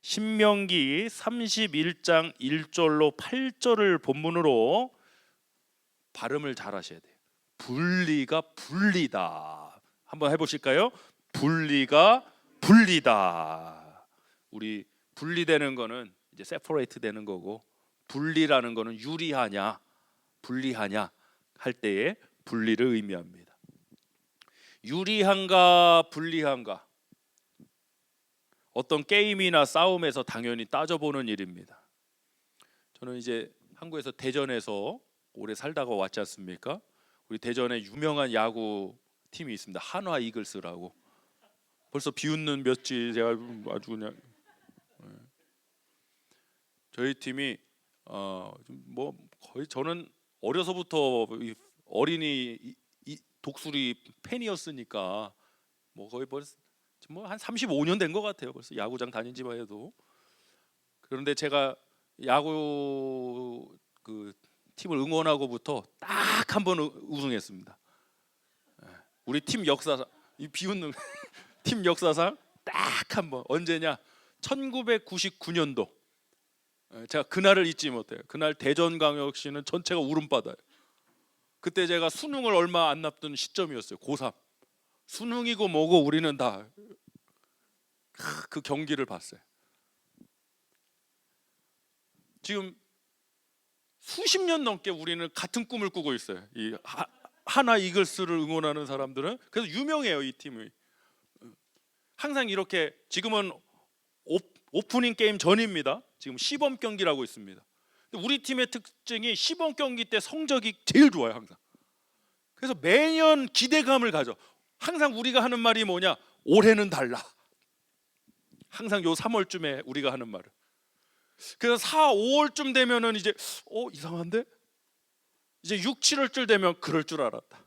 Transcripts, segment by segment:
신명기 31장 1절로 8절을 본문으로 발음을 잘 하셔야 돼요. 분리가 분리다. 한번 해보실까요? 분리가 분리다. 우리 분리되는 거는 이제 세퍼레이트 되는 거고, 분리라는 거는 유리하냐 분리하냐 할 때의 분리를 의미합니다. 유리한가 분리한가, 어떤 게임이나 싸움에서 당연히 따져보는 일입니다. 저는 이제 한국에서 대전에서 오래 살다가 왔지 않습니까? 우리 대전에 유명한 야구 팀이 있습니다. 한화 이글스라고. 벌써 비웃는 몇지 제가 아주 그냥 저희 팀이 뭐 거의 저는 어려서부터 어린이 독수리 팬이었으니까 뭐 거의 벌써 뭐 한 35년 된 것 같아요. 벌써 야구장 다닌 지만 해도. 그런데 제가 야구 그 팀을 응원하고부터 딱 한 번 우승했습니다. 우리 팀 역사상, 이 비웃는 팀 역사상 딱 한 번. 언제냐? 1999년도. 제가 그날을 잊지 못해요. 그날 대전광역시는 전체가 울음바다예요. 그때 제가 수능을 얼마 안 남던 시점이었어요. 고3. 수능이고 뭐고 우리는 다 그 경기를 봤어요. 지금 수십 년 넘게 우리는 같은 꿈을 꾸고 있어요. 이 하나 이글스를 응원하는 사람들은. 그래서 유명해요, 이 팀이. 항상 이렇게, 지금은 오프닝 게임 전입니다. 지금 시범 경기라고 있습니다. 우리 팀의 특징이 시범 경기 때 성적이 제일 좋아요, 항상. 그래서 매년 기대감을 가져. 항상 우리가 하는 말이 뭐냐? 올해는 달라. 항상 요 3월쯤에 우리가 하는 말을. 그래서 4, 5월쯤 되면은 이제 이상한데? 이제 6, 7월쯤 되면 그럴 줄 알았다.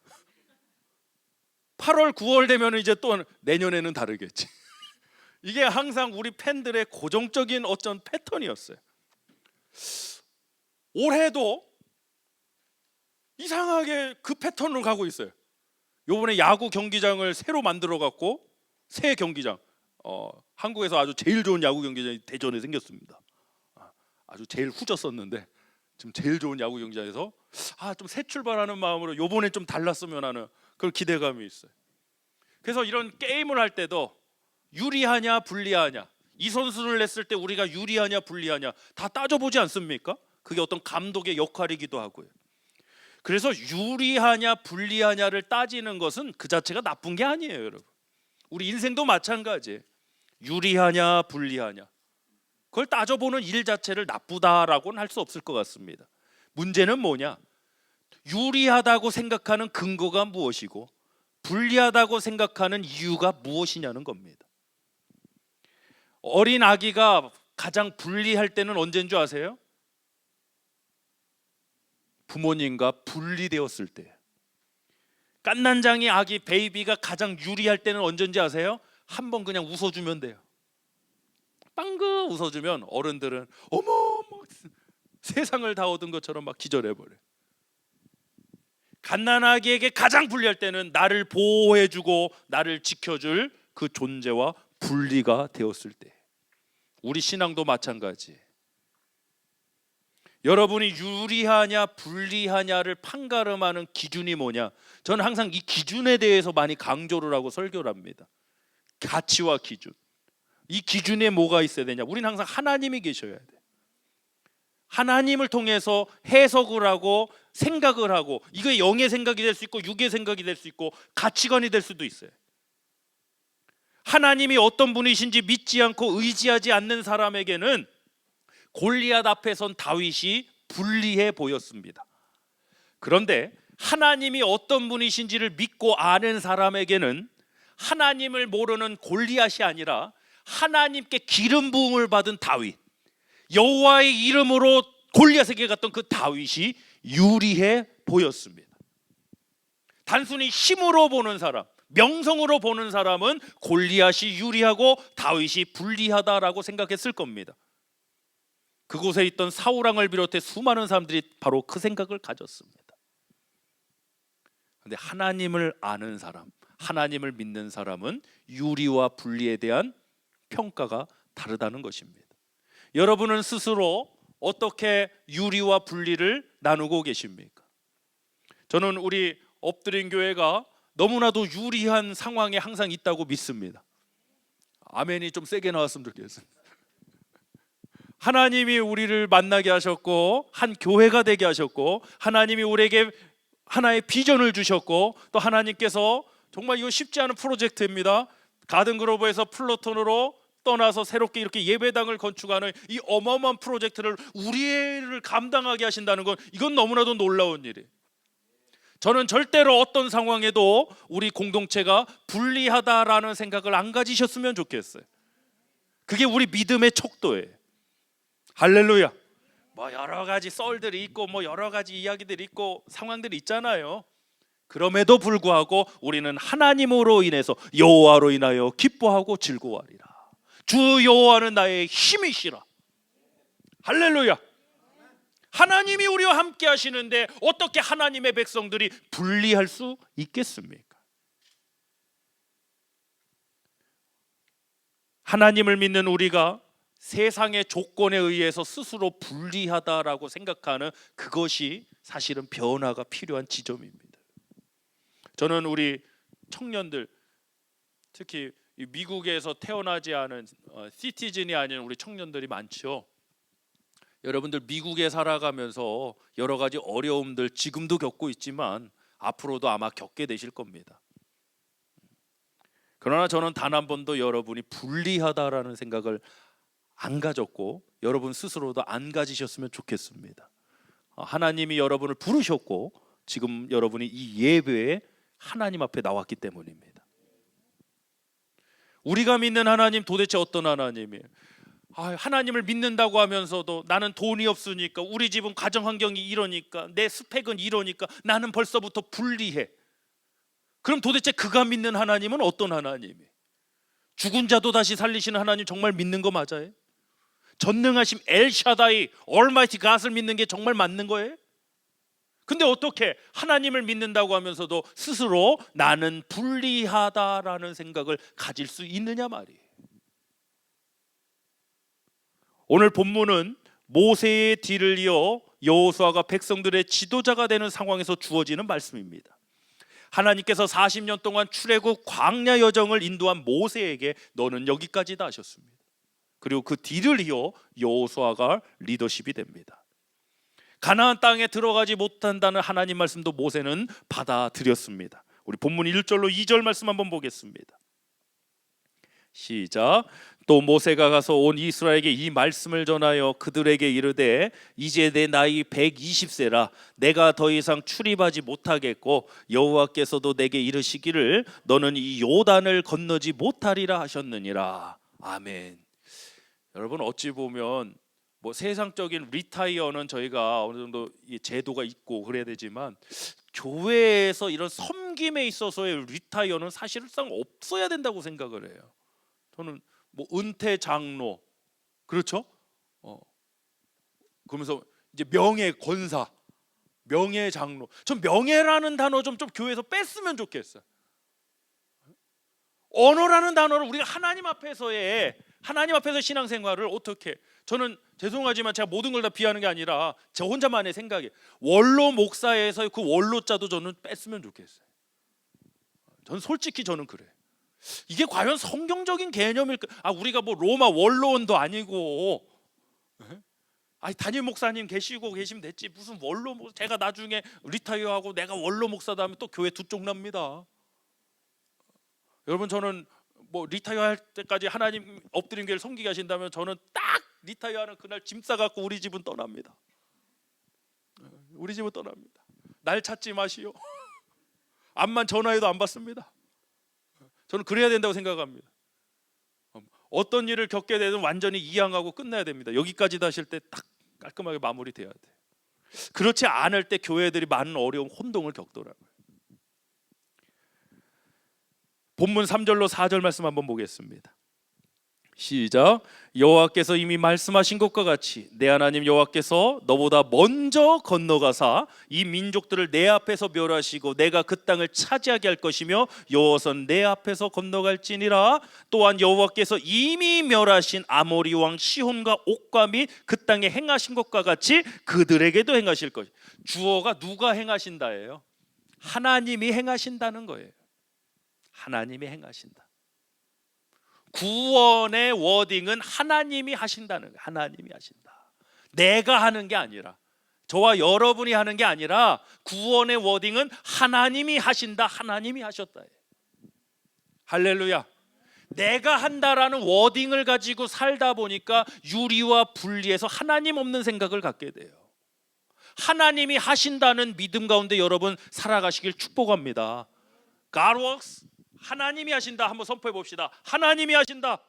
8월, 9월 되면은 이제 또 내년에는 다르겠지. 이게 항상 우리 팬들의 고정적인 어떤 패턴이었어요. 올해도 이상하게 그 패턴으로 가고 있어요. 요번에 야구 경기장을 새로 만들어 갖고, 새 경기장, 한국에서 아주 제일 좋은 야구 경기장이 대전에 생겼습니다. 아주 제일 후졌었는데 지금 제일 좋은 야구 경기장에서 좀 새 출발하는 마음으로 요번에 좀 달랐으면 하는 그런 기대감이 있어요. 그래서 이런 게임을 할 때도 유리하냐 불리하냐, 이 선수를 냈을 때 우리가 유리하냐 불리하냐 다 따져보지 않습니까? 그게 어떤 감독의 역할이기도 하고요. 그래서 유리하냐 불리하냐를 따지는 것은 그 자체가 나쁜 게 아니에요, 여러분. 우리 인생도 마찬가지예요. 유리하냐 불리하냐, 그걸 따져보는 일 자체를 나쁘다라고는 할 수 없을 것 같습니다. 문제는 뭐냐? 유리하다고 생각하는 근거가 무엇이고 불리하다고 생각하는 이유가 무엇이냐는 겁니다. 어린 아기가 가장 불리할 때는 언제인 줄 아세요? 부모님과 분리되었을 때. 깐난장이 아기 베이비가 가장 유리할 때는 언제인지 아세요? 한번 그냥 웃어주면 돼요. 빵그 웃어주면 어른들은 어머 막 세상을 다 얻은 것처럼 막 기절해버려요. 갓난아기에게 가장 불리할 때는 나를 보호해주고 나를 지켜줄 그 존재와 분리가 되었을 때. 우리 신앙도 마찬가지. 여러분이 유리하냐 불리하냐를 판가름하는 기준이 뭐냐? 저는 항상 이 기준에 대해서 많이 강조를 하고 설교를 합니다. 가치와 기준. 이 기준에 뭐가 있어야 되냐? 우리는 항상 하나님이 계셔야 돼. 하나님을 통해서 해석을 하고 생각을 하고, 이게 영의 생각이 될 수 있고 육의 생각이 될 수 있고 가치관이 될 수도 있어요. 하나님이 어떤 분이신지 믿지 않고 의지하지 않는 사람에게는 골리앗 앞에 선 다윗이 불리해 보였습니다. 그런데 하나님이 어떤 분이신지를 믿고 아는 사람에게는 하나님을 모르는 골리앗이 아니라 하나님께 기름 부음을 받은 다윗, 여호와의 이름으로 골리앗에게 갔던 그 다윗이 유리해 보였습니다. 단순히 힘으로 보는 사람, 명성으로 보는 사람은 골리앗이 유리하고 다윗이 불리하다라고 생각했을 겁니다. 그곳에 있던 사울 왕을 비롯해 수많은 사람들이 바로 그 생각을 가졌습니다. 그런데 하나님을 아는 사람, 하나님을 믿는 사람은 유리와 분리에 대한 평가가 다르다는 것입니다. 여러분은 스스로 어떻게 유리와 분리를 나누고 계십니까? 저는 우리 엎드린 교회가 너무나도 유리한 상황에 항상 있다고 믿습니다. 아멘이 좀 세게 나왔으면 좋겠습니다. 하나님이 우리를 만나게 하셨고 한 교회가 되게 하셨고 하나님이 우리에게 하나의 비전을 주셨고 또 하나님께서 정말 이거 쉽지 않은 프로젝트입니다. 가든그로버에서 플로톤으로 떠나서 새롭게 이렇게 예배당을 건축하는 이 어마어마한 프로젝트를 우리를 감당하게 하신다는 건 이건 너무나도 놀라운 일이에요. 저는 절대로 어떤 상황에도 우리 공동체가 불리하다라는 생각을 안 가지셨으면 좋겠어요. 그게 우리 믿음의 척도예요. 할렐루야. 뭐 여러 가지 썰들이 있고 뭐 여러 가지 이야기들이 있고 상황들이 있잖아요. 그럼에도 불구하고 우리는 하나님으로 인해서 여호와로 인하여 기뻐하고 즐거워하리라. 주 여호와는 나의 힘이시라. 할렐루야. 하나님이 우리와 함께 하시는데 어떻게 하나님의 백성들이 분리할 수 있겠습니까? 하나님을 믿는 우리가 세상의 조건에 의해서 스스로 불리하다라고 생각하는 그것이 사실은 변화가 필요한 지점입니다. 저는 우리 청년들, 특히 미국에서 태어나지 않은 시티즌이 아닌 우리 청년들이 많죠. 여러분들 미국에 살아가면서 여러 가지 어려움들 지금도 겪고 있지만 앞으로도 아마 겪게 되실 겁니다. 그러나 저는 단 한 번도 여러분이 불리하다라는 생각을 안 가졌고 여러분 스스로도 안 가지셨으면 좋겠습니다. 하나님이 여러분을 부르셨고 지금 여러분이 이 예배에 하나님 앞에 나왔기 때문입니다. 우리가 믿는 하나님 도대체 어떤 하나님이에요? 하나님을 믿는다고 하면서도 나는 돈이 없으니까, 우리 집은 가정 환경이 이러니까, 내 스펙은 이러니까 나는 벌써부터 불리해. 그럼 도대체 그가 믿는 하나님은 어떤 하나님이에요? 죽은 자도 다시 살리시는 하나님 정말 믿는 거 맞아요? 전능하심 엘샤다이 얼마이티 갓을 믿는 게 정말 맞는 거예요? 근데 어떻게 하나님을 믿는다고 하면서도 스스로 나는 불리하다라는 생각을 가질 수 있느냐 말이에요. 오늘 본문은 모세의 뒤를 이어 여호수아가 백성들의 지도자가 되는 상황에서 주어지는 말씀입니다. 하나님께서 40년 동안 출애굽 광야 여정을 인도한 모세에게 너는 여기까지다 하셨습니다. 그리고 그 뒤를 이어 여호수아가 리더십이 됩니다. 가나안 땅에 들어가지 못한다는 하나님 말씀도 모세는 받아들였습니다. 우리 본문 1절로 2절 말씀 한번 보겠습니다. 시작. 또 모세가 가서 온 이스라엘에게 이 말씀을 전하여 그들에게 이르되 이제 내 나이 120세라 내가 더 이상 출입하지 못하겠고 여호와께서도 내게 이르시기를 너는 이 요단을 건너지 못하리라 하셨느니라. 아멘. 여러분 어찌 보면 뭐 세상적인 리타이어는 저희가 어느 정도 제도가 있고 그래야 되지만 교회에서 이런 섬김에 있어서의 리타이어는 사실상 없어야 된다고 생각을 해요. 저는 뭐 은퇴 장로, 그렇죠? 그러면서 이제 명예 권사, 명예 장로. 전 명예라는 단어 좀 교회에서 뺐으면 좋겠어요. 언어라는 단어를 우리가 하나님 앞에서 신앙생활을 어떻게, 저는 죄송하지만 제가 모든 걸 다 비하는 게 아니라 저 혼자만의 생각이에요. 원로 목사에서 그 원로자도 저는 뺐으면 좋겠어요. 저는 솔직히 저는 그래요. 이게 과연 성경적인 개념일까? 우리가 뭐 로마 원로원도 아니고, 담임 목사님 계시면 됐지 무슨 원로 목사. 제가 나중에 리타이어하고 내가 원로 목사다 하면 또 교회 두 쪽 납니다. 여러분 저는 뭐 리타이어할 때까지 하나님 엎드린 교회를 섬기게 하신다면 저는 딱 리타이어하는 그날 짐 싸갖고 우리 집은 떠납니다. 우리 집은 떠납니다. 날 찾지 마시오. 암만 전화해도 안 받습니다. 저는 그래야 된다고 생각합니다. 어떤 일을 겪게 되든 완전히 이양하고 끝내야 됩니다. 여기까지 하실 때 딱 깔끔하게 마무리돼야 돼요. 그렇지 않을 때 교회들이 많은 어려움, 혼동을 겪더라고요. 본문 3절로 4절 말씀 한번 보겠습니다. 시작. 여호와께서 이미 말씀하신 것과 같이 내 하나님 여호와께서 너보다 먼저 건너가사 이 민족들을 내 앞에서 멸하시고 내가 그 땅을 차지하게 할 것이며 여호와는 내 앞에서 건너갈지니라. 또한 여호와께서 이미 멸하신 아모리 왕 시혼과 옥과 및 그 땅에 행하신 것과 같이 그들에게도 행하실 것. 주어가 누가 행하신다예요? 하나님이 행하신다는 거예요. 하나님이 행하신다. 구원의 워딩은 하나님이 하신다는 거예요. 하나님이 하신다. 내가 하는 게 아니라, 저와 여러분이 하는 게 아니라 구원의 워딩은 하나님이 하신다. 하나님이 하셨다. 할렐루야. 내가 한다라는 워딩을 가지고 살다 보니까 유리와 분리해서 하나님 없는 생각을 갖게 돼요. 하나님이 하신다는 믿음 가운데 여러분 살아가시길 축복합니다. God works. 하나님이 하신다. 한번 선포해 봅시다. 하나님이 하신다.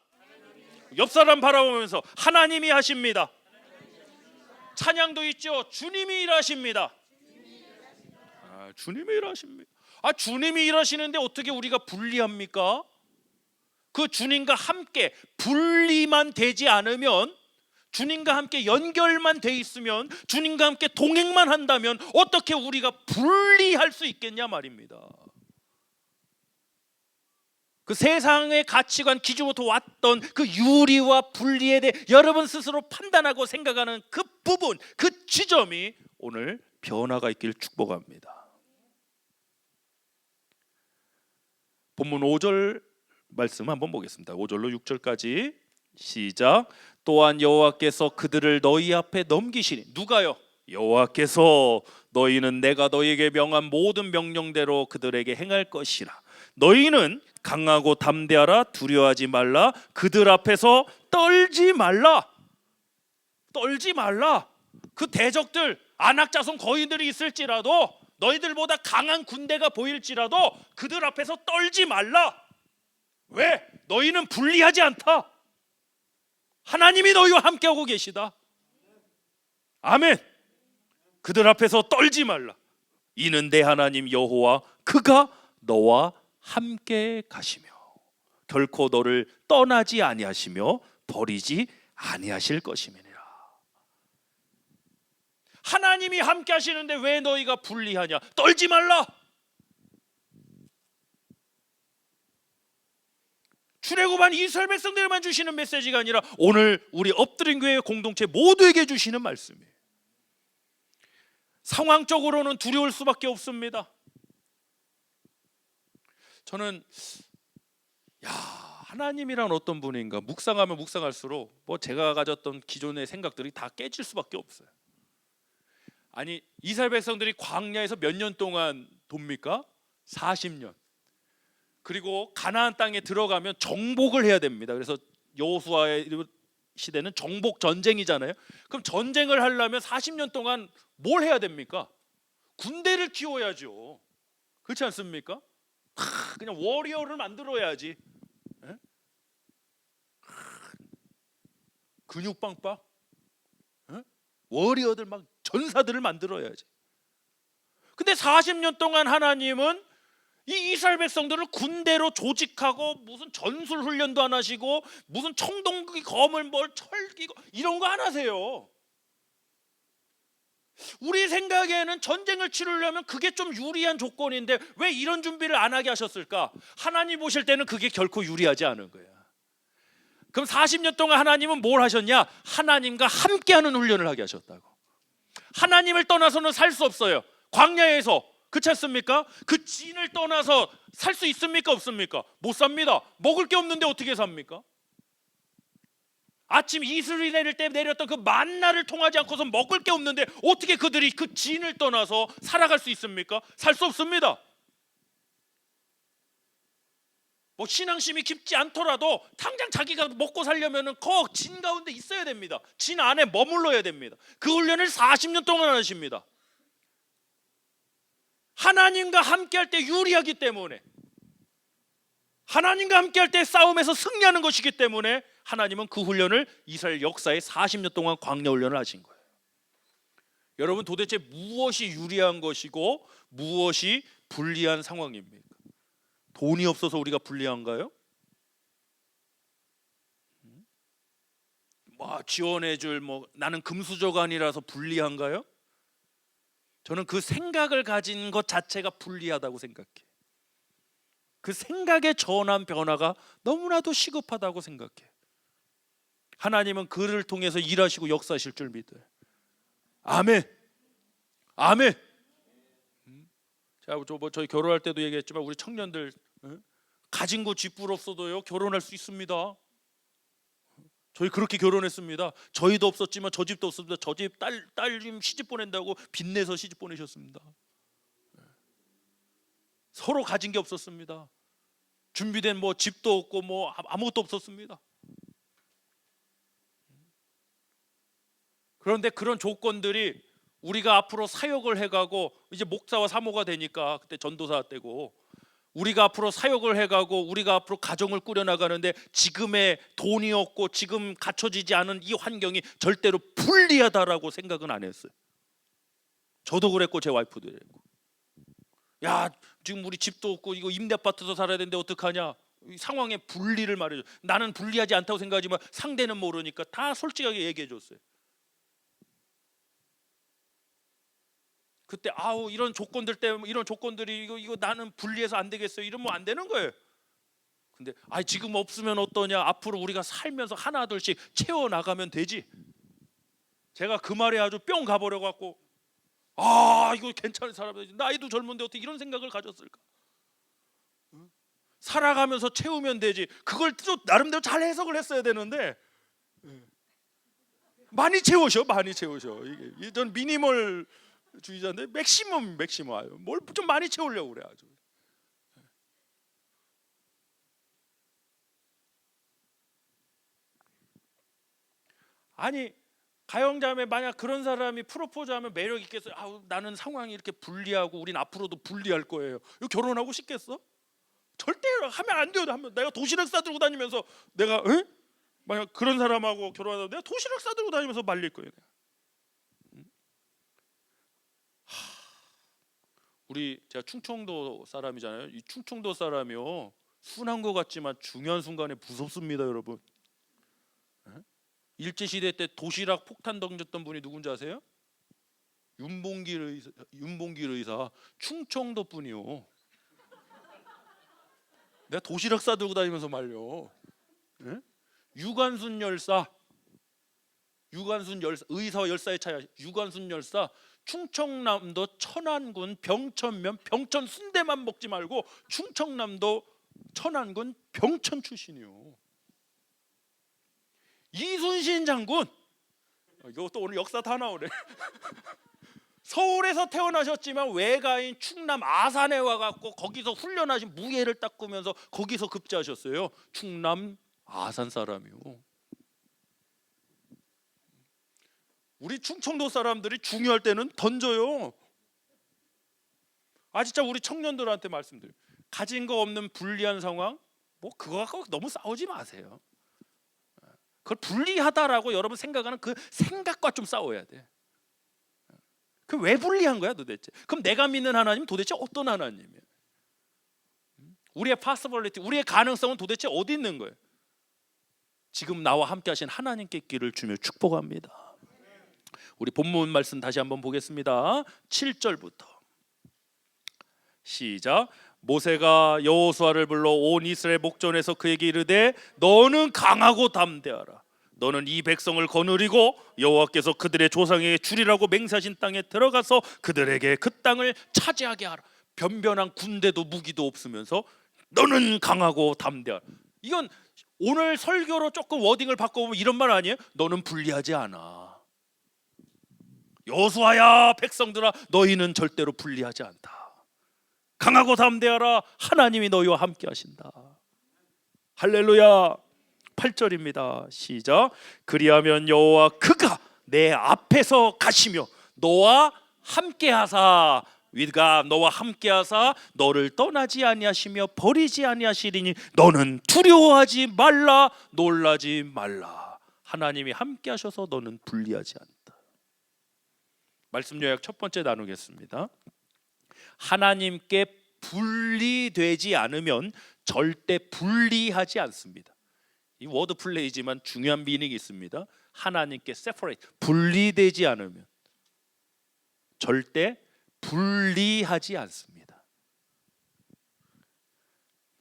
옆 사람 바라보면서 하나님이 하십니다. 찬양도 있죠. 주님이 일하십니다. 주님이 일하십니다. 주님이 일하시는데 어떻게 우리가 분리합니까? 그 주님과 함께 분리만 되지 않으면, 주님과 함께 연결만 돼 있으면, 주님과 함께 동행만 한다면 어떻게 우리가 분리할 수 있겠냐 말입니다. 그 세상의 가치관 기준부터 왔던 그 유리와 분리에 대해 여러분 스스로 판단하고 생각하는 그 부분, 그 지점이 오늘 변화가 있기를 축복합니다. 본문 5절 말씀 한번 보겠습니다. 5절로 6절까지 시작. 또한 여호와께서 그들을 너희 앞에 넘기시니. 누가요? 여호와께서. 너희는 내가 너희에게 명한 모든 명령대로 그들에게 행할 것이라. 너희는 강하고 담대하라. 두려워하지 말라. 그들 앞에서 떨지 말라. 떨지 말라. 그 대적들, 아낙 자손 거인들이 있을지라도, 너희들보다 강한 군대가 보일지라도 그들 앞에서 떨지 말라. 왜? 너희는 불리하지 않다. 하나님이 너희와 함께하고 계시다. 아멘. 그들 앞에서 떨지 말라. 이는 내 하나님 여호와 그가 너와 함께 가시며 결코 너를 떠나지 아니하시며 버리지 아니하실 것임이니라. 하나님이 함께 하시는데 왜 너희가 불리하냐? 떨지 말라. 출애굽한 이스라엘 백성들에만 주시는 메시지가 아니라 오늘 우리 엎드린 교회 공동체 모두에게 주시는 말씀이에요. 상황적으로는 두려울 수밖에 없습니다. 저는 하나님이란 어떤 분인가 묵상하면 묵상할수록 제가 가졌던 기존의 생각들이 다 깨질 수밖에 없어요. 아니, 이스라엘 백성들이 광야에서 몇 년 동안 돕니까? 40년. 그리고 가나안 땅에 들어가면 정복을 해야 됩니다. 그래서 여호수아의 시대는 정복 전쟁이잖아요. 그럼 전쟁을 하려면 40년 동안 뭘 해야 됩니까? 군대를 키워야죠. 그렇지 않습니까? 그냥 워리어를 만들어야지. 근육 빵빵, 워리어들 막 전사들을 만들어야지. 근데 40년 동안 하나님은 이 이스라엘 백성들을 군대로 조직하고 무슨 전술 훈련도 안 하시고 무슨 청동기 검을 철기고 이런 거 안 하세요. 우리 생각에는 전쟁을 치르려면 그게 좀 유리한 조건인데 왜 이런 준비를 안 하게 하셨을까? 하나님 보실 때는 그게 결코 유리하지 않은 거야. 그럼 40년 동안 하나님은 뭘 하셨냐? 하나님과 함께하는 훈련을 하게 하셨다고. 하나님을 떠나서는 살 수 없어요. 광야에서, 그렇지 않습니까? 그 진을 떠나서 살 수 있습니까? 없습니까? 못 삽니다. 먹을 게 없는데 어떻게 삽니까? 아침 이슬이 내릴 때 내렸던 그 만나를 통하지 않고서 먹을 게 없는데 어떻게 그들이 그 진을 떠나서 살아갈 수 있습니까? 살 수 없습니다. 신앙심이 깊지 않더라도 당장 자기가 먹고 살려면은 그 진 가운데 있어야 됩니다. 진 안에 머물러야 됩니다. 그 훈련을 40년 동안 하십니다. 하나님과 함께할 때 유리하기 때문에, 하나님과 함께할 때 싸움에서 승리하는 것이기 때문에 하나님은 그 훈련을 이스라엘 역사에 40년 동안 광야 훈련을 하신 거예요. 여러분, 도대체 무엇이 유리한 것이고 무엇이 불리한 상황입니까? 돈이 없어서 우리가 불리한가요? 지원해줄 나는 금수저관이라서 불리한가요? 저는 그 생각을 가진 것 자체가 불리하다고 생각해. 그 생각의 전환 변화가 너무나도 시급하다고 생각해. 하나님은 그를 통해서 일하시고 역사하실 줄 믿어요. 아멘. 아멘. 제가 저희 결혼할 때도 얘기했지만 우리 청년들 가진 거 쥐뿔 없어도요 결혼할 수 있습니다. 저희 그렇게 결혼했습니다. 저희도 없었지만 저 집도 없었습니다. 저 집 딸 시집 보낸다고 빚내서 시집 보내셨습니다. 서로 가진 게 없었습니다. 준비된 집도 없고 아무것도 없었습니다. 그런데 그런 조건들이 우리가 앞으로 사역을 해가고 이제 목사와 사모가 되니까 그때 전도사 때고 우리가 앞으로 사역을 해가고 우리가 앞으로 가정을 꾸려나가는데 지금의 돈이 없고 지금 갖춰지지 않은 이 환경이 절대로 불리하다라고 생각은 안 했어요. 저도 그랬고 제 와이프도 그랬고. 야, 지금 우리 집도 없고 이거 임대 아파트에서 살아야 되는데 어떡하냐. 이 상황의 불리를 말해줘. 나는 불리하지 않다고 생각하지만 상대는 모르니까 다 솔직하게 얘기해 줬어요. 그때 이런 조건들 때문에 이런 조건들이 이거 나는 불리해서 안 되겠어요. 이러면 안 되는 거예요. 근데 지금 없으면 어떠냐. 앞으로 우리가 살면서 하나 둘씩 채워 나가면 되지. 제가 그 말에 아주 뿅 가버려 갖고 이거 괜찮은 사람이지. 나이도 젊은데 어떻게 이런 생각을 가졌을까? 살아가면서 채우면 되지. 그걸 또 나름대로 잘 해석을 했어야 되는데 많이 채우셔. 이게 전 미니멀 주의자인데 맥시멈 뭘 좀 많이 채우려고 그래 아주. 아니 가영자매 만약 그런 사람이 프로포즈하면 매력 있겠어요? 나는 상황이 이렇게 불리하고 우린 앞으로도 불리할 거예요. 이거 결혼하고 싶겠어? 절대 하면 안 돼요. 내가 도시락 싸들고 다니면서 내가 만약 그런 사람하고 결혼하다 내가 도시락 싸들고 다니면서 말릴 거예요. 제가 충청도 사람이잖아요. 이 충청도 사람이요 순한 것 같지만 중요한 순간에 무섭습니다, 여러분. 일제 시대 때 도시락 폭탄 던졌던 분이 누군지 아세요? 윤봉길 의사 충청도 분이요. 내가 도시락 싸들고 다니면서 말려. 유관순 열사 의사와 열사의 차이. 유관순 열사 충청남도 천안군 병천면 병천 순대만 먹지 말고 충청남도 천안군 병천 출신이요. 이순신 장군 이것도 오늘 역사 다 나오네. 서울에서 태어나셨지만 외가인 충남 아산에 와갖고 거기서 훈련하신 무예를 닦으면서 거기서 급제하셨어요. 충남 아산 사람이요. 우리 충청도 사람들이 중요할 때는 던져요. 진짜 우리 청년들한테 말씀드려요. 가진 거 없는 불리한 상황 그거 갖고 너무 싸우지 마세요. 그걸 불리하다라고 여러분 생각하는 그 생각과 좀 싸워야 돼. 그 왜 불리한 거야 도대체? 그럼 내가 믿는 하나님 도대체 어떤 하나님이에요? 우리의 possibility, 우리의 가능성은 도대체 어디 있는 거예요? 지금 나와 함께 하신 하나님께 있기를 주며 축복합니다. 우리 본문 말씀 다시 한번 보겠습니다. 7절부터 시작. 모세가 여호수아를 불러 온 이스라엘 목전에서 그에게 이르되 너는 강하고 담대하라. 너는 이 백성을 거느리고 여호와께서 그들의 조상에게 주리라고 맹세하신 땅에 들어가서 그들에게 그 땅을 차지하게 하라. 변변한 군대도 무기도 없으면서 너는 강하고 담대하라. 이건 오늘 설교로 조금 워딩을 바꿔보면 이런 말 아니에요? 너는 불리하지 않아. 여호수아야 백성들아 너희는 절대로 불리하지 않다. 강하고 담대하라. 하나님이 너희와 함께 하신다. 할렐루야. 8절입니다. 시작. 그리하면 여호와 그가 내 앞에서 가시며 너와 함께 하사 위가 너와 함께 하사 너를 떠나지 아니하시며 버리지 아니하시리니 너는 두려워하지 말라 놀라지 말라. 하나님이 함께 하셔서 너는 불리하지 않다. 말씀 요약 첫 번째 나누겠습니다. 하나님께 분리되지 않으면 절대 불리하지 않습니다. 이 워드 플레이지만 중요한 미닝이 있습니다. 하나님께 separate, 분리되지 않으면 절대 분리하지 않습니다.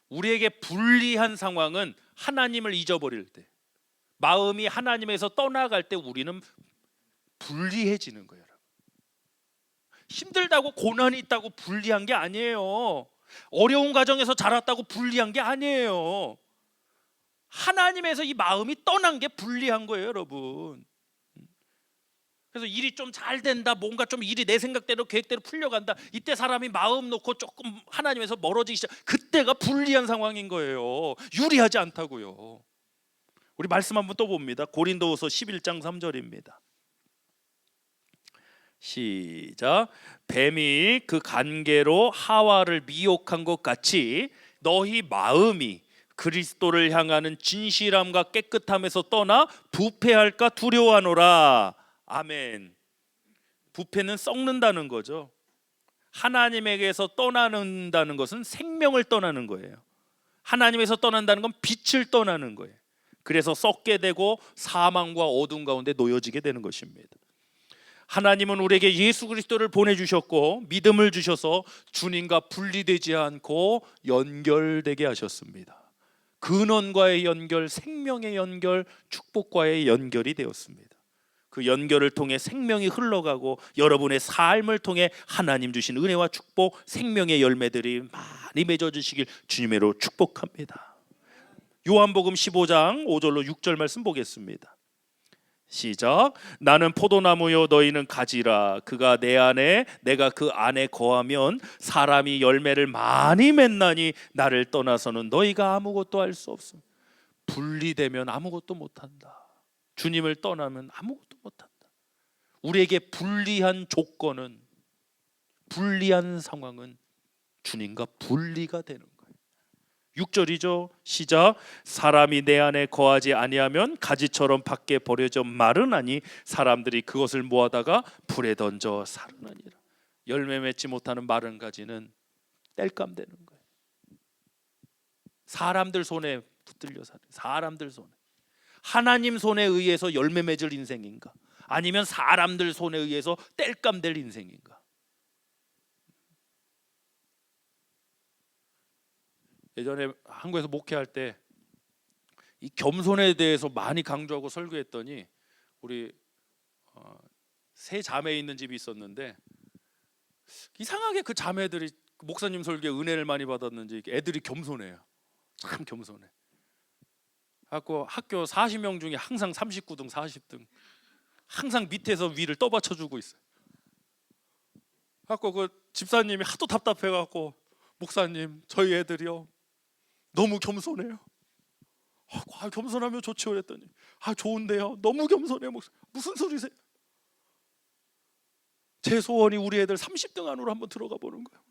우리에게 불리한 상황은 하나님을 잊어버릴 때, 마음이 하나님에서 떠나갈 때 우리는 불리해지는 거예요. 힘들다고 고난이 있다고 불리한 게 아니에요. 어려운 가정에서 자랐다고 불리한 게 아니에요. 하나님에서 이 마음이 떠난 게 불리한 거예요, 여러분. 그래서 일이 좀 잘 된다, 뭔가 좀 일이 내 생각대로 계획대로 풀려간다, 이때 사람이 마음 놓고 조금 하나님에서 멀어지기 시작, 그때가 불리한 상황인 거예요. 유리하지 않다고요. 우리 말씀 한번 또 봅니다. 고린도후서 11장 3절입니다. 시작. 뱀이 그 간계로 하와를 미혹한 것 같이 너희 마음이 그리스도를 향하는 진실함과 깨끗함에서 떠나 부패할까 두려워하노라. 아멘. 부패는 썩는다는 거죠. 하나님에게서 떠나는다는 것은 생명을 떠나는 거예요. 하나님에서 떠난다는 건 빛을 떠나는 거예요. 그래서 썩게 되고 사망과 어둠 가운데 놓여지게 되는 것입니다. 하나님은 우리에게 예수 그리스도를 보내주셨고 믿음을 주셔서 주님과 분리되지 않고 연결되게 하셨습니다. 근원과의 연결, 생명의 연결, 축복과의 연결이 되었습니다. 그 연결을 통해 생명이 흘러가고 여러분의 삶을 통해 하나님 주신 은혜와 축복, 생명의 열매들이 많이 맺어지시길 주님으로 축복합니다. 요한복음 15장 5절로 6절 말씀 보겠습니다. 시작. 나는 포도나무요 너희는 가지라. 그가 내 안에 내가 그 안에 거하면 사람이 열매를 많이 맺나니 나를 떠나서는 너희가 아무것도 할 수 없음. 분리되면 아무것도 못한다. 주님을 떠나면 아무것도 못한다. 우리에게 불리한 조건은, 불리한 상황은 주님과 분리가 되는 거예요. 6절이죠. 시작. 사람이 내 안에 거하지 아니하면 가지처럼 밖에 버려져 마르나니 사람들이 그것을 모아다가 불에 던져 사르나니라. 열매 맺지 못하는 마른 가지는 땔감 되는 거예요. 사람들 손에 붙들려 사는, 사람들 손에. 하나님 손에 의해서 열매 맺을 인생인가, 아니면 사람들 손에 의해서 땔감 될 인생인가. 예전에 한국에서 목회할 때 이 겸손에 대해서 많이 강조하고 설교했더니 우리 세 자매 있는 집이 있었는데 이상하게 그 자매들이 목사님 설교에 은혜를 많이 받았는지 애들이 겸손해요. 참 겸손해. 갖고 학교 40명 중에 항상 39등 40등, 항상 밑에서 위를 떠받쳐주고 있어요. 갖고 그 집사님이 하도 답답해갖고 목사님 저희 애들이요 너무 겸손해요. 겸손하면 좋지요 그랬더니 좋은데요 너무 겸손해요. 무슨 소리세요? 제 소원이 우리 애들 30등 안으로 한번 들어가 보는 거예요.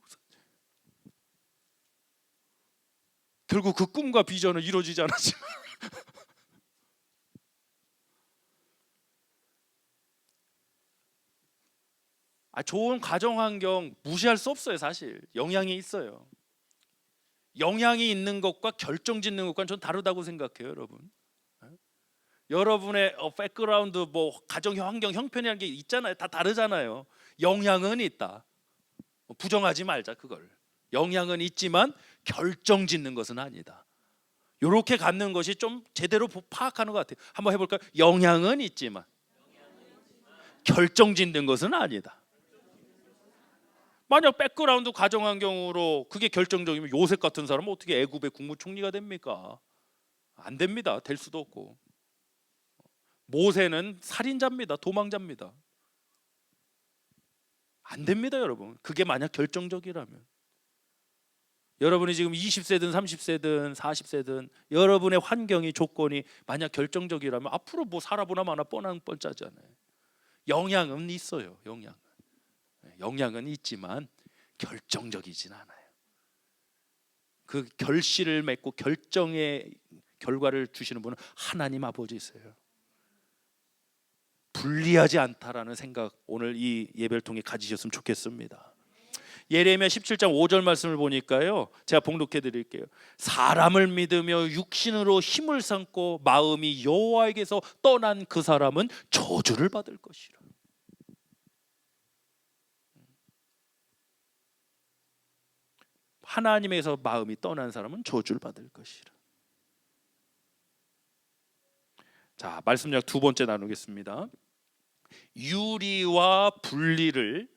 결국 그 꿈과 비전은 이루어지지 않았지만 좋은 가정 환경 무시할 수 없어요. 사실 영향이 있어요. 영향이 있는 것과 결정짓는 것과는 전 다르다고 생각해요, 여러분. 여러분의 백그라운드, 뭐 가정 환경 형편이라는 게 있잖아요. 다 다르잖아요. 영향은 있다. 부정하지 말자 그걸. 영향은 있지만 결정짓는 것은 아니다. 이렇게 갖는 것이 좀 제대로 파악하는 것 같아요. 한번 해볼까요? 영향은 있지만 결정짓는 것은 아니다. 만약 백그라운드 가정 환경으로 그게 결정적이면 요셉 같은 사람은 어떻게 애굽의 국무총리가 됩니까? 안 됩니다. 될 수도 없고. 모세는 살인자입니다. 도망자입니다. 안 됩니다, 여러분. 그게 만약 결정적이라면. 여러분이 지금 20세든 30세든 40세든 여러분의 환경이, 조건이 만약 결정적이라면 앞으로 뭐 살아보나 마나 뻔짜잖아요. 영향은 있어요. 영향은 있지만 결정적이진 않아요. 그 결실을 맺고 결정의 결과를 주시는 분은 하나님 아버지세요. 분리하지 않다라는 생각 오늘 이 예배를 통해 가지셨으면 좋겠습니다. 예레미야 17장 5절 말씀을 보니까요, 제가 봉독해 드릴게요. 사람을 믿으며 육신으로 힘을 삼고 마음이 여호와에게서 떠난 그 사람은 저주를 받을 것이라. 하나님에게서 마음이 떠난 사람은 저주를 받을 것이라. 자, 말씀력 두 번째 나누겠습니다. 유리와 분리를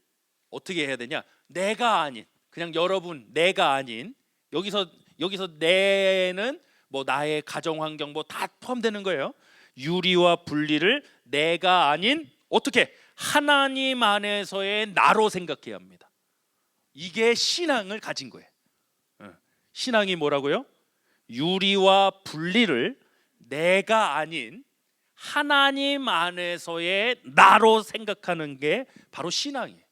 어떻게 해야 되냐? 내가 아닌, 그냥 여러분 내가 아닌, 여기서 내는 뭐 나의 가정 환경 뭐 다 포함되는 거예요. 유리와 분리를 내가 아닌 어떻게 하나님 안에서의 나로 생각해야 합니다. 이게 신앙을 가진 거예요. 신앙이 뭐라고요? 유리와 분리를 내가 아닌 하나님 안에서의 나로 생각하는 게 바로 신앙이에요.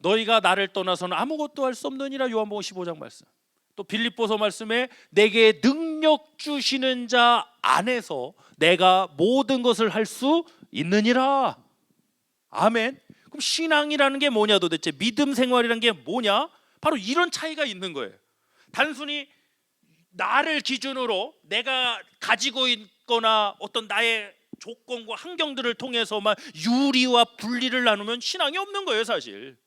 너희가 나를 떠나서는 아무것도 할 수 없느니라, 요한복음 15장 말씀. 또 빌립보서 말씀에 내게 능력 주시는 자 안에서 내가 모든 것을 할 수 있느니라. 아멘. 그럼 신앙이라는 게 뭐냐, 도대체 믿음 생활이라는 게 뭐냐? 바로 이런 차이가 있는 거예요. 단순히 나를 기준으로 내가 가지고 있거나 어떤 나의 조건과 환경들을 통해서만 유리와 분리를 나누면 신앙이 없는 거예요, 사실.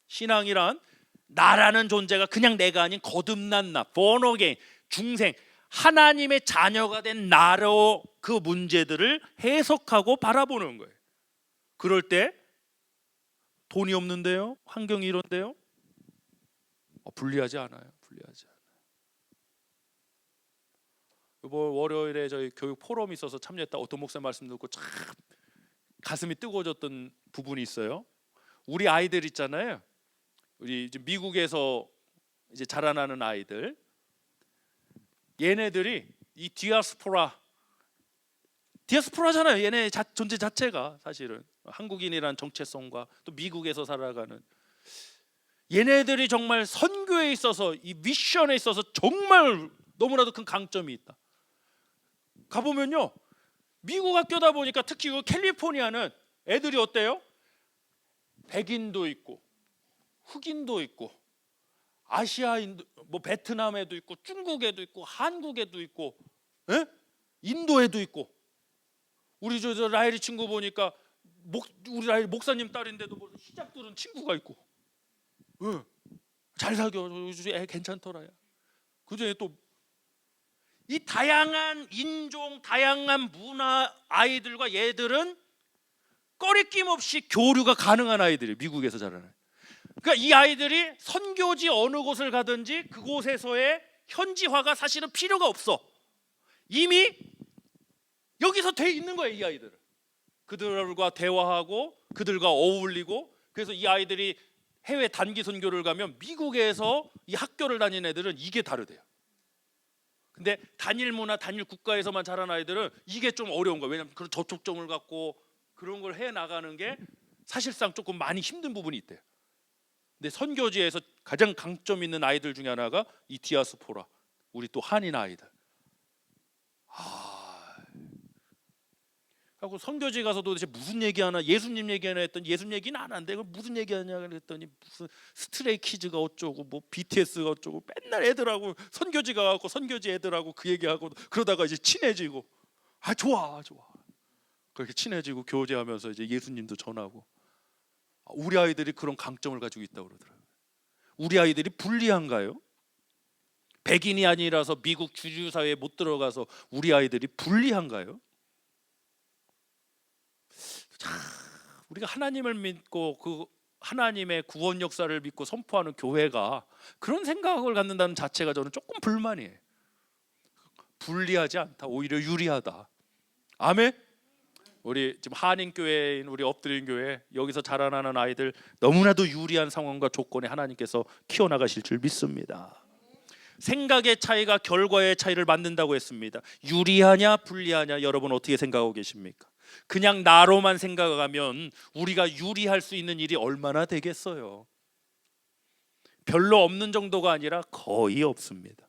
신앙이란 나라는 존재가 그냥 내가 아닌 거듭난 나, born again, 중생, 하나님의 자녀가 된 나로 그 문제들을 해석하고 바라보는 거예요. 그럴 때 돈이 없는데요, 환경이 이런데요, 불리하지 않아요. 불리하지 않아요. 이번 월요일에 저희 교육 포럼이 있어서 참여했다. 어떤 목사 말씀 듣고 참 가슴이 뜨거워졌던 부분이 있어요. 우리 아이들 있잖아요. 우리 이제 미국에서 이제 자라나는 아이들, 얘네들이 이 디아스포라잖아요. 얘네 존재 자체가 사실은 한국인이란 정체성과 또 미국에서 살아가는 얘네들이 정말 선교에 있어서, 이 미션에 있어서 정말 너무나도 큰 강점이 있다. 가보면요, 미국 학교다 보니까 특히 그 캘리포니아는 애들이 어때요? 백인도 있고 흑인도 있고 아시아인도, 뭐 베트남에도 있고 중국에도 있고 한국에도 있고, 인도에도 있고. 우리 저 라헬이 친구 보니까 우리 라헬 목사님 딸인데도 뭐 히잡 두른 친구가 있고, 잘 사겨, 애 괜찮더라야. 그중에 또 이 다양한 인종, 다양한 문화 아이들과 얘들은 꺼리낌 없이 교류가 가능한 아이들이 미국에서 자라는. 그러니까 이 아이들이 선교지 어느 곳을 가든지 그곳에서의 현지화가 사실은 필요가 없어. 이미 여기서 돼 있는 거예요. 이 아이들은 그들과 대화하고 그들과 어울리고. 그래서 이 아이들이 해외 단기 선교를 가면 미국에서 이 학교를 다니는 애들은 이게 다르대요. 근데 단일 문화, 단일 국가에서만 자란 아이들은 이게 좀 어려운 거예요. 왜냐하면 그런 저촉점을 갖고 그런 걸 해 나가는 게 사실상 조금 많이 힘든 부분이 있대요. 근데 선교지에서 가장 강점 있는 아이들 중에 하나가 이 디아스포라, 우리 또 한인 아이들. 하고 선교지 가서 도대체 무슨 얘기하나, 예수님 얘기하나 했더니 예수님 얘기는 안 한대. 무슨 얘기하냐 그랬더니 무슨 스트레이 키즈가 어쩌고 뭐 BTS가 어쩌고, 맨날 애들하고 선교지 가고 선교지 애들하고 그 얘기하고 그러다가 이제 친해지고, 좋아 그렇게 친해지고 교제하면서 이제 예수님도 전하고. 우리 아이들이 그런 강점을 가지고 있다고 그러더라고요. 우리 아이들이 불리한가요? 백인이 아니라서 미국 주류 사회에 못 들어가서 우리 아이들이 불리한가요? 우리가 하나님을 믿고 그 하나님의 구원 역사를 믿고 선포하는 교회가 그런 생각을 갖는다는 자체가 저는 조금 불만이에요. 불리하지 않다, 오히려 유리하다. 아멘. 우리 지금 한인교회인 우리 엎드린 교회, 여기서 자라나는 아이들 너무나도 유리한 상황과 조건에 하나님께서 키워나가실 줄 믿습니다. 생각의 차이가 결과의 차이를 만든다고 했습니다. 유리하냐 불리하냐, 여러분 어떻게 생각하고 계십니까? 그냥 나로만 생각하면 우리가 유리할 수 있는 일이 얼마나 되겠어요? 별로 없는 정도가 아니라 거의 없습니다.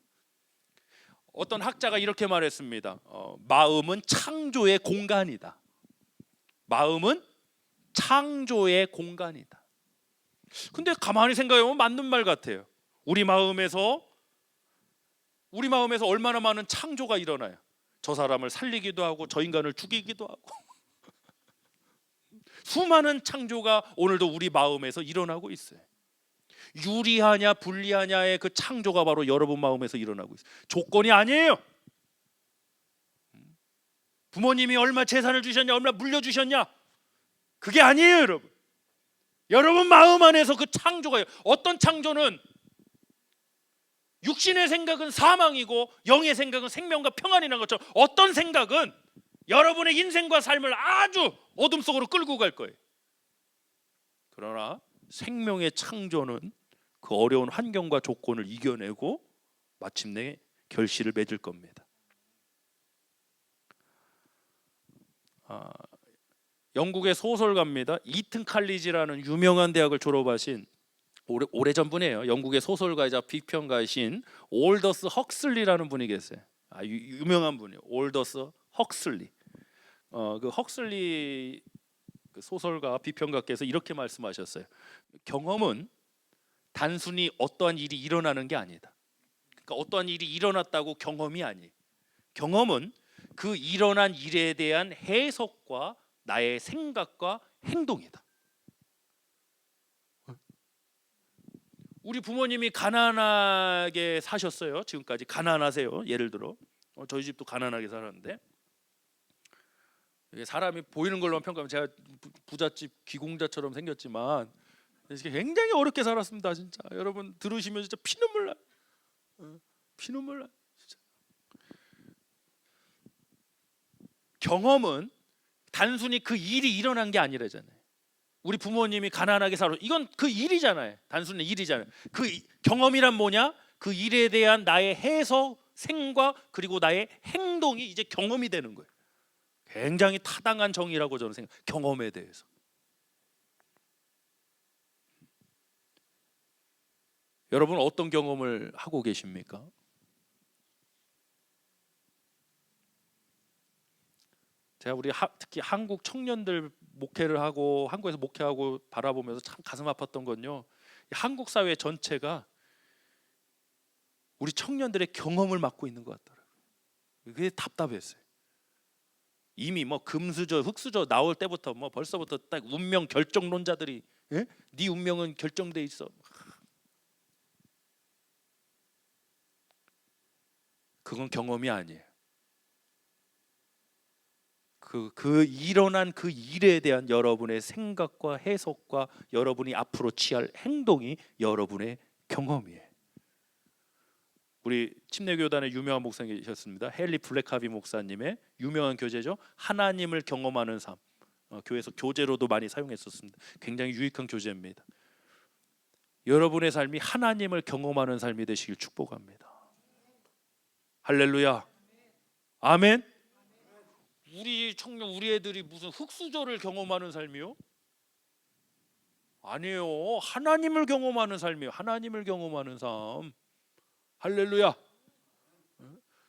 어떤 학자가 이렇게 말했습니다. 마음은 창조의 공간이다. 마음은 창조의 공간이다. 근데 가만히 생각해보면 맞는 말 같아요. 우리 마음에서 얼마나 많은 창조가 일어나요. 저 사람을 살리기도 하고 저 인간을 죽이기도 하고 수많은 창조가 오늘도 우리 마음에서 일어나고 있어요. 유리하냐 불리하냐의 그 창조가 바로 여러분 마음에서 일어나고 있어요. 조건이 아니에요. 부모님이 얼마 재산을 주셨냐, 얼마 물려주셨냐, 그게 아니에요. 여러분 마음 안에서 그 창조가요. 어떤 창조는 육신의 생각은 사망이고 영의 생각은 생명과 평안이라는 것처럼 어떤 생각은 여러분의 인생과 삶을 아주 어둠 속으로 끌고 갈 거예요. 그러나 생명의 창조는 그 어려운 환경과 조건을 이겨내고 마침내 결실을 맺을 겁니다. 영국의 소설가입니다. 이튼 칼리지라는 유명한 대학을 졸업하신 오래전 분이에요. 영국의 소설가이자 비평가이신 올더스 헉슬리라는 분이 계세요. 유명한 분이에요. 올더스 헉슬리. 그 헉슬리 그 소설가 비평가께서 이렇게 말씀하셨어요. 경험은 단순히 어떠한 일이 일어나는 게 아니다. 그러니까 어떠한 일이 일어났다고 경험이 아니에요. 경험은 그 일어난 일에 대한 해석과 나의 생각과 행동이다. 우리 부모님이 가난하게 사셨어요. 지금까지 가난하세요. 예를 들어 저희 집도 가난하게 살았는데, 사람이 보이는 걸로만 평가하면 제가 부잣집 귀공자처럼 생겼지만 굉장히 어렵게 살았습니다. 진짜 여러분 들으시면 진짜 피눈물 나요. 피눈물 나요. 진짜. 경험은 단순히 그 일이 일어난 게 아니라잖아요. 우리 부모님이 가난하게 살아, 이건 그 일이잖아요. 단순히 일이잖아요. 그 경험이란 뭐냐? 그 일에 대한 나의 해석, 생각, 그리고 나의 행동이 이제 경험이 되는 거예요. 굉장히 타당한 정의라고 저는 생각해요. 경험에 대해서. 여러분 어떤 경험을 하고 계십니까? 제가 우리 특히 한국 청년들 목회를 하고 한국에서 목회하고 바라보면서 참 가슴 아팠던 건요, 한국 사회 전체가 우리 청년들의 경험을 맡고 있는 것 같더라고요. 그게 답답했어요. 이미 뭐 금수저, 흙수저 나올 때부터 뭐 벌써부터 딱 운명 결정론자들이, 예? 네 운명은 결정돼 있어. 그건 경험이 아니에요. 그 일어난 그 일에 대한 여러분의 생각과 해석과 여러분이 앞으로 취할 행동이 여러분의 경험이에요. 우리 침례교단의 유명한 목사님이셨습니다. 헨리 블랙하비 목사님의 유명한 교재죠. 하나님을 경험하는 삶. 교회에서 교재로도 많이 사용했었습니다. 굉장히 유익한 교재입니다. 여러분의 삶이 하나님을 경험하는 삶이 되시길 축복합니다. 할렐루야. 아멘. 우리 청년, 우리 애들이 무슨 흙수저를 경험하는 삶이요? 아니에요. 하나님을 경험하는 삶이에요. 하나님을 경험하는 삶. 할렐루야.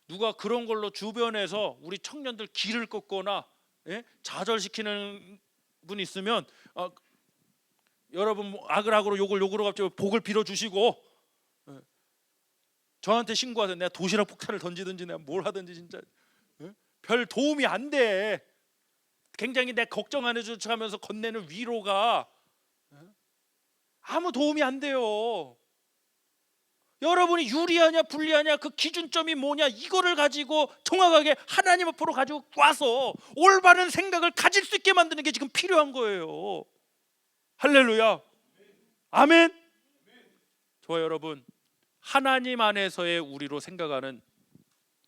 누가 그런 걸로 주변에서 우리 청년들 길을 꺾거나, 예? 좌절시키는 분 있으면 여러분 악을 욕으로 갑자기 복을 빌어주시고, 저한테 신고하세요. 내가 도시락 폭탄을 던지든지 내가 뭘 하든지 진짜 별 도움이 안 돼. 굉장히 내 걱정 안 해주고 하면서 건네는 위로가 아무 도움이 안 돼요. 여러분이 유리하냐 불리하냐 그 기준점이 뭐냐, 이거를 가지고 정확하게 하나님 앞으로 가지고 와서 올바른 생각을 가질 수 있게 만드는 게 지금 필요한 거예요. 할렐루야. 아멘. 좋아요. 여러분, 하나님 안에서의 우리로 생각하는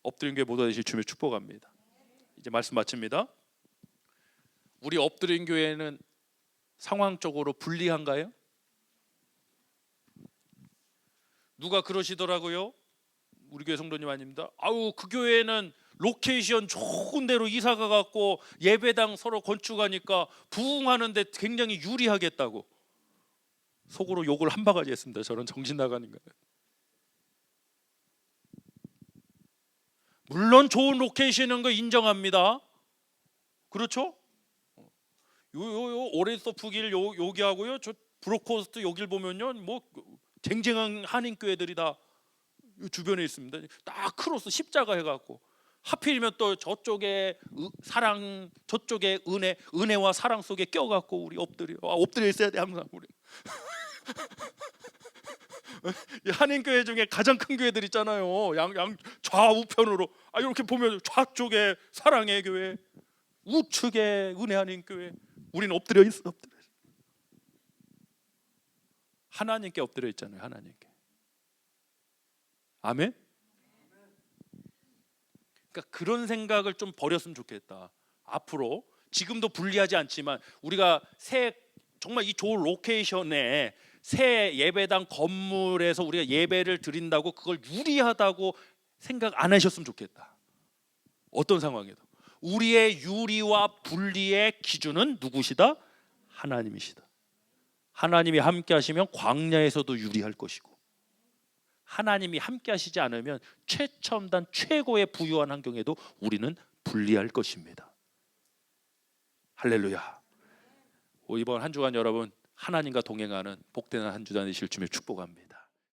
엎드린 교회 모두 되실 주님을 축복합니다. 이제 말씀 마칩니다. 우리 엎드린 교회는 상황적으로 불리한가요? 누가 그러시더라고요. 우리 교회 성도님 아닙니다. 아우, 그 교회는 로케이션 좋은 데로 이사가 갖고 예배당 서로 건축하니까 부흥하는데 굉장히 유리하겠다고. 속으로 욕을 한 바가지 했습니다. 저런 정신 나가는 거. 물론 좋은 로케이션인 거 인정합니다. 그렇죠? 요 오렌지 서프길 여기 하고요. 저 브로코스트 여길 보면요, 뭐 쟁쟁한 한인 교회들이 다 주변에 있습니다. 딱 크로스 십자가 해갖고, 하필이면 또 저쪽에 사랑, 저쪽에 은혜와 사랑 속에 껴갖고 우리 엎드려 있어야 돼 항상 우리. 한인 교회 중에 가장 큰 교회들 있잖아요. 양 좌우편으로 이렇게 보면 좌쪽에 사랑의 교회, 우측에 은혜 한인 교회. 우리는 엎드려 있어. 하나님께 엎드려 있잖아요. 하나님께. 아멘. 그러니까 그런 생각을 좀 버렸으면 좋겠다. 앞으로 지금도 불리하지 않지만 우리가 정말 이 좋은 로케이션에 새 예배당 건물에서 우리가 예배를 드린다고 그걸 유리하다고 생각 안 하셨으면 좋겠다. 어떤 상황에도 우리의 유리와 분리의 기준은 누구시다? 하나님이시다. 하나님이 함께 하시면 광야에서도 유리할 것이고, 하나님이 함께 하시지 않으면 최첨단 최고의 부유한 환경에도 우리는 불리할 것입니다. 할렐루야. 이번 한 주간 여러분 하나님과 동행하는 복된 한 주 되실 주님을 축복합니다.